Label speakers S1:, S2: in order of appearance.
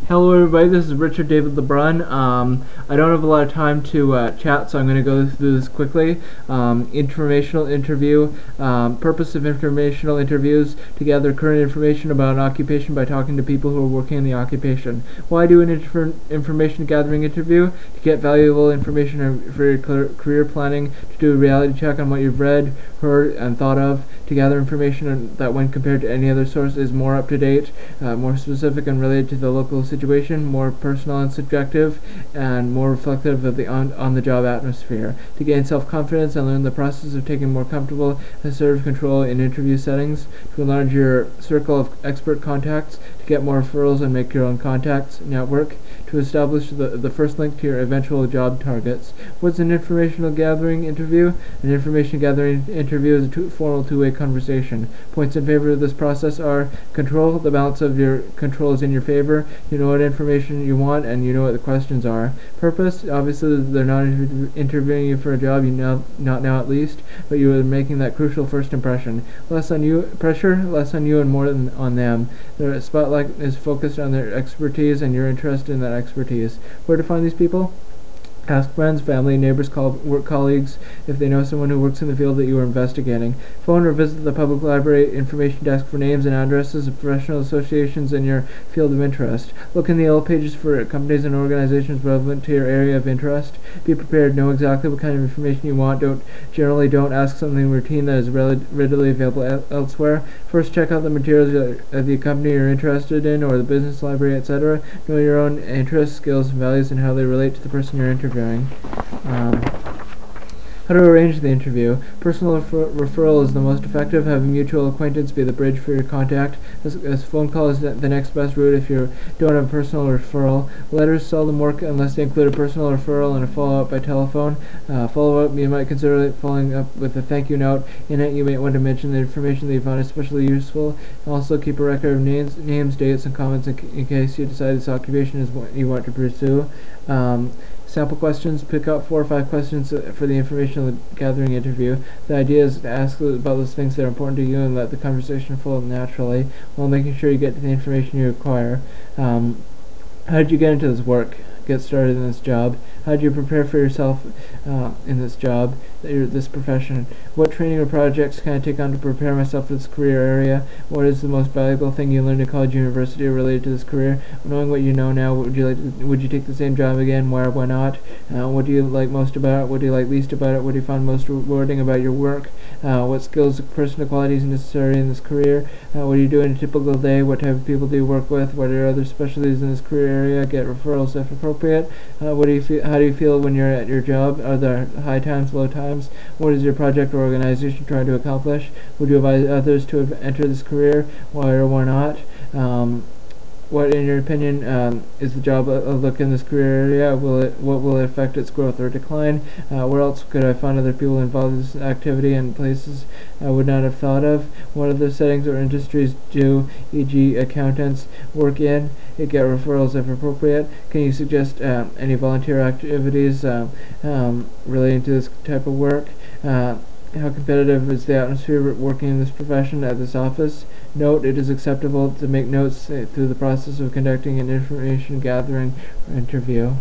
S1: Hello everybody, this is Richard David LeBrun. I don't have a lot of time to chat, so I'm going to go through this quickly. Informational interview. Purpose of informational interviews: to gather current information about an occupation by talking to people who are working in the occupation. Why do an information gathering interview? To get valuable information for your career planning, to do a reality check on what you've read, heard, and thought of, to gather information that when compared to any other source is more up to date, more specific and related to the local situation, more personal and subjective, and more reflective of the on-the-job atmosphere. To gain self-confidence and learn the process of taking more comfortable assertive control in interview settings. To enlarge your circle of expert contacts, to get more referrals and make your own contacts network. To establish the first link to your eventual job targets. What's an informational gathering interview? An information gathering interview is a formal two-way conversation. Points in favor of this process are: control. The balance of your control is in your favor. You know what information you want, and you know what the questions are. Purpose. Obviously, they're not interviewing you for a job, not now at least, but you are making that crucial first impression. Less on you, pressure, less on you and more on them. The spotlight is focused on their expertise and your interest in that expertise. Where to find these people? Ask friends, family, neighbors, work colleagues if they know someone who works in the field that you are investigating. Phone or visit the public library information desk for names and addresses of professional associations in your field of interest. Look in the yellow pages for companies and organizations relevant to your area of interest. Be prepared. Know exactly what kind of information you want. Generally don't ask something routine that is readily available elsewhere. First, check out the materials of the company you're interested in, or the business library, etc. Know your own interests, skills, and values, and how they relate to the person you're interviewing. How to arrange the interview. Personal referral is the most effective. Having mutual acquaintance be the bridge for your contact. As phone call is the next best route if you don't have a personal referral. Letters seldom work unless they include a personal referral and a follow-up by telephone. Follow-up, you might consider following up with a thank you note. In it, you may want to mention the information that you found especially useful. Also, keep a record of names, dates, and comments in case you decide this occupation is what you want to pursue. Sample questions. Pick out 4 or 5 questions for the informational gathering interview. The idea is to ask about those things that are important to you and let the conversation flow naturally while making sure you get to the information you require. How did you get into this work? Get started in this job? How did you prepare for yourself in this job, this profession? What training or projects can I take on to prepare myself for this career area? What is the most valuable thing you learned at college, university, related to this career? Knowing what you know now, would you take the same job again? Why or why not? What do you like most about it? What do you like least about it? What do you find most rewarding about your work? What skills, personal qualities necessary in this career? What do you do in a typical day? What type of people do you work with? What are other specialties in this career area? Get referrals if appropriate. How do you feel when you're at your job? Are there high times, low times? What is your project or organization trying to accomplish? Would you advise others to enter this career? Why or why not? What, in your opinion, is the job outlook in this career area? What will it affect its growth or decline? Where else could I find other people involved in this activity and places I would not have thought of? What other settings or industries do, e.g. accountants, work in? Get referrals if appropriate. Can you suggest any volunteer activities relating to this type of work? How competitive is the atmosphere working in this profession at this office? Note: it is acceptable to make notes through the process of conducting an information gathering interview.